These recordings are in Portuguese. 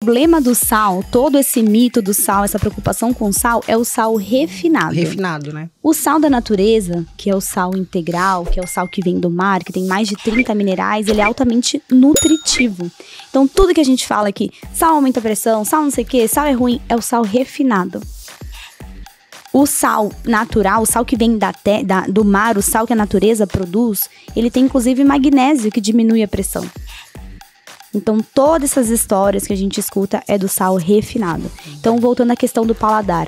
problema do sal, todo esse mito do sal, essa preocupação com o sal, é o sal refinado. Refinado, né? O sal da natureza, que é o sal integral, que é o sal que vem do mar, que tem mais de 30 minerais, ele é altamente nutritivo. Então, tudo que a gente fala aqui, sal aumenta a pressão, sal não sei o que, sal é ruim, é o sal refinado. O sal natural, o sal que vem do mar, o sal que a natureza produz, ele tem inclusive magnésio que diminui a pressão. Então, todas essas histórias que a gente escuta é do sal refinado. Então, voltando à questão do paladar.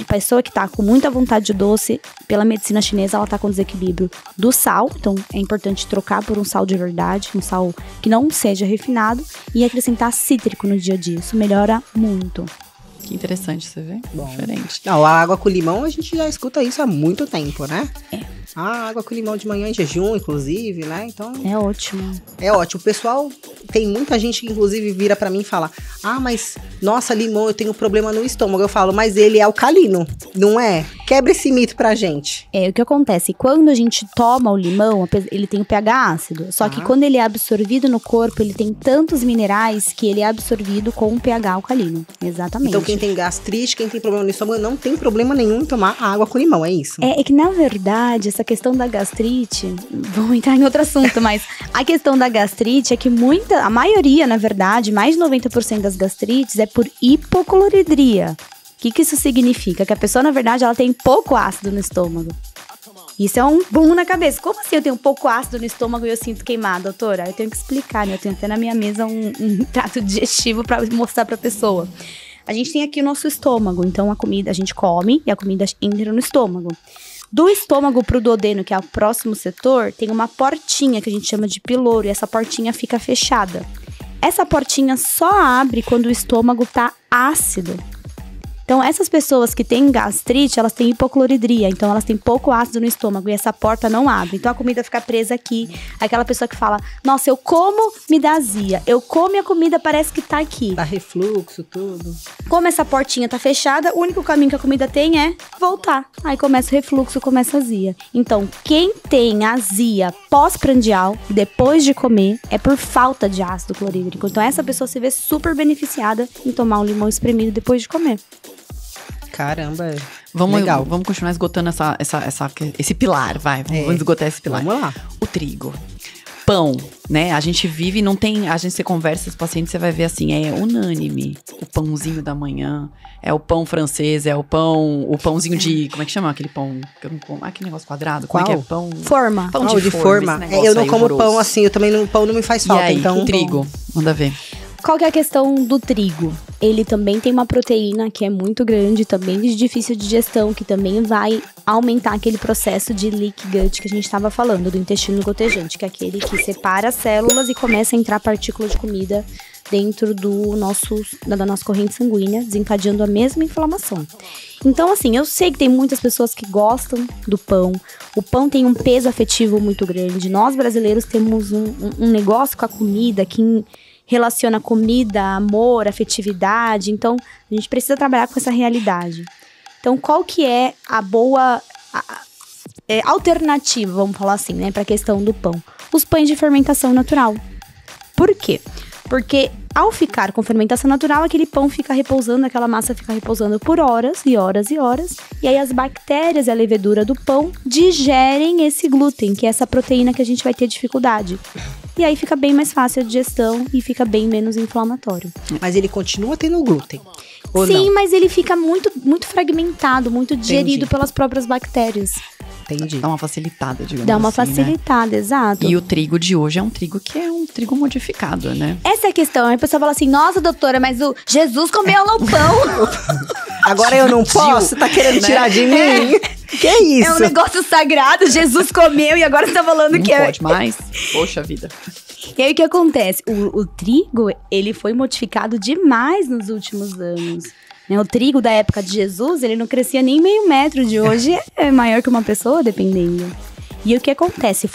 Pessoa que tá com muita vontade de doce, pela medicina chinesa, ela tá com desequilíbrio do sal. Então, é importante trocar por um sal de verdade, um sal que não seja refinado, e acrescentar cítrico no dia a dia. Isso melhora muito. Que interessante, você vê? Bom. Diferente. Não, a água com limão, a gente já escuta isso há muito tempo, né? É. A água com limão de manhã em jejum, inclusive, né? Então, É ótimo. é ótimo. O pessoal, tem muita gente que inclusive vira pra mim e fala: ah, mas, nossa, limão, eu tenho problema no estômago. Eu falo, mas ele é alcalino, não é? Quebra esse mito pra gente. O que acontece? Quando a gente toma o limão, ele tem o pH ácido. Só que quando ele é absorvido no corpo, ele tem tantos minerais que ele é absorvido com um pH alcalino. Exatamente. Então, quem tem gastrite, quem tem problema no estômago, não tem problema nenhum em tomar água com limão, é isso? É que, na verdade, essa questão da gastrite, vamos entrar em outro assunto, mas a questão da gastrite é que a maioria, na verdade, mais de 90% das gastrites é por hipocloridria. O que isso significa? Que a pessoa, na verdade, ela tem pouco ácido no estômago. Isso é um boom na cabeça. Como assim eu tenho pouco ácido no estômago e eu sinto queimado, doutora? Eu tenho que explicar, né? Eu tenho até na minha mesa um trato digestivo pra mostrar pra pessoa. A gente tem aqui o nosso estômago, então a gente come e a comida entra no estômago. Do estômago pro duodeno, que é o próximo setor, tem uma portinha que a gente chama de piloro, e essa portinha fica fechada. Essa portinha só abre quando o estômago tá ácido. Então, essas pessoas que têm gastrite, elas têm hipocloridria. Então, elas têm pouco ácido no estômago e essa porta não abre. Então, a comida fica presa aqui. Aquela pessoa que fala, nossa, eu como, me dá azia. Eu como e a comida parece que tá aqui. Dá refluxo, tudo. Como essa portinha tá fechada, o único caminho que a comida tem é voltar. Aí começa o refluxo, começa a azia. Então, quem tem azia pós-prandial, depois de comer, é por falta de ácido clorídrico. Então, essa pessoa se vê super beneficiada em tomar um limão espremido depois de comer. Caramba, legal. Vamos continuar esgotando esse pilar, vai. Vamos esgotar esse pilar. Vamos lá. O trigo. Pão, né? A gente vive, não tem... Você conversa com os pacientes, você vai ver assim, é unânime. O pãozinho da manhã, é o pão francês, é o pãozinho de... Como é que chama aquele pão? Aquele negócio quadrado? Qual? Como é que é? Pão... Forma. Pão de forma. Eu não como pão assim, eu também pão não me faz falta. E aí, então, o trigo, manda ver. Qual que é a questão do trigo? Ele também tem uma proteína que é muito grande, também de difícil digestão, que também vai aumentar aquele processo de leak gut que a gente estava falando, do intestino gotejante, que é aquele que separa as células e começa a entrar partícula de comida dentro da nossa corrente sanguínea, desencadeando a mesma inflamação. Então, assim, eu sei que tem muitas pessoas que gostam do pão. O pão tem um peso afetivo muito grande. Nós, brasileiros, temos um negócio com a comida que relaciona comida, amor, afetividade. Então, a gente precisa trabalhar com essa realidade. Então, qual que é a boa alternativa, vamos falar assim, né, para a questão do pão? Os pães de fermentação natural. Por quê? Porque ao ficar com fermentação natural, aquele pão fica repousando, aquela massa fica repousando por horas e horas e horas. E aí as bactérias e a levedura do pão digerem esse glúten, que é essa proteína que a gente vai ter dificuldade. E aí fica bem mais fácil a digestão e fica bem menos inflamatório. Mas ele continua tendo glúten? Ou sim, não? mas ele fica muito, muito fragmentado, muito digerido pelas próprias bactérias. Entendi. Dá uma facilitada, digamos assim, Dá uma né? facilitada, exato. E o trigo de hoje é um trigo que é um trigo modificado, né? Essa é a questão. Aí a pessoa fala assim, nossa, doutora, mas o Jesus comeu no pão. Agora eu não posso? Tá querendo tirar de mim? Que isso? É um negócio sagrado, Jesus comeu e agora você tá falando Não que pode mais? Poxa vida. E aí o que acontece? O trigo, ele foi modificado demais nos últimos anos. O trigo da época de Jesus, ele não crescia nem meio metro, de hoje é maior que uma pessoa, dependendo. E o que acontece?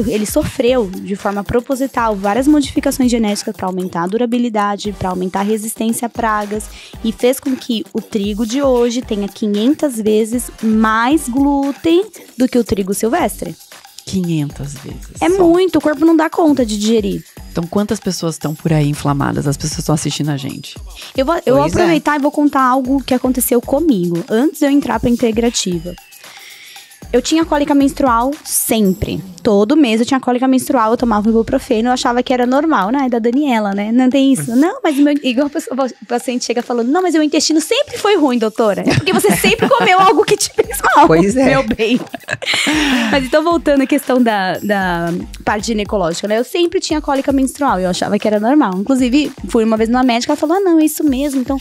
Ele sofreu de forma proposital várias modificações genéticas para aumentar a durabilidade, para aumentar a resistência a pragas, e fez com que o trigo de hoje tenha 500 vezes mais glúten do que o trigo silvestre. 500 vezes. É só. muito, o corpo não dá conta de digerir. Então, quantas pessoas estão por aí inflamadas? As pessoas estão assistindo a gente. Eu vou Pois é. aproveitar e vou contar algo que aconteceu comigo, antes de eu entrar pra integrativa. Eu tinha cólica menstrual sempre. Todo mês eu tinha cólica menstrual, eu tomava ibuprofeno, eu achava que era normal, né? Da Daniela, né? Não tem isso. Não, mas igual o paciente chega falando, não, mas o meu intestino sempre foi ruim, doutora. É porque você sempre comeu algo que te fez mal. Pois é. Meu bem. Mas então, voltando à questão da parte ginecológica, né? Eu sempre tinha cólica menstrual, eu achava que era normal. Inclusive, fui uma vez numa médica, ela falou, não, é isso mesmo, então...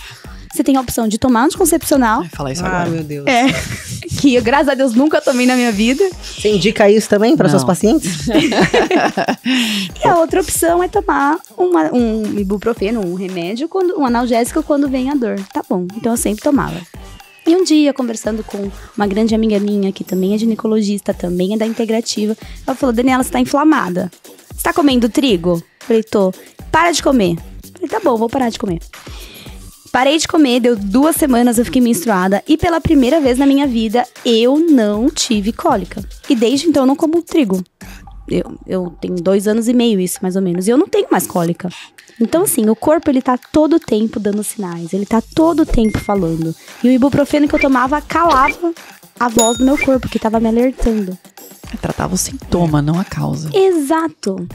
Você tem a opção de tomar anticoncepcional. Vai falar isso Ah, agora. meu Deus. É, que eu, graças a Deus, nunca tomei na minha vida. Você indica isso também para Não. seus pacientes? E a outra opção é tomar um ibuprofeno, um remédio, um analgésico quando vem a dor. Tá bom, então eu sempre tomava. E um dia, conversando com uma grande amiga minha, que também é ginecologista, também é da integrativa, ela falou, Daniela, você tá inflamada. Você tá comendo trigo? Falei, tô. Para de comer. Falei, tá bom, vou parar de comer. Parei de comer, deu 2 semanas, eu fiquei menstruada. E pela primeira vez na minha vida, eu não tive cólica. E desde então eu não como trigo. Eu tenho 2 anos e meio isso, mais ou menos. E eu não tenho mais cólica. Então, assim, o corpo, ele tá todo o tempo dando sinais. Ele tá todo o tempo falando. E o ibuprofeno que eu tomava calava a voz do meu corpo, que tava me alertando. Tratava o sintoma, não a causa. Exato.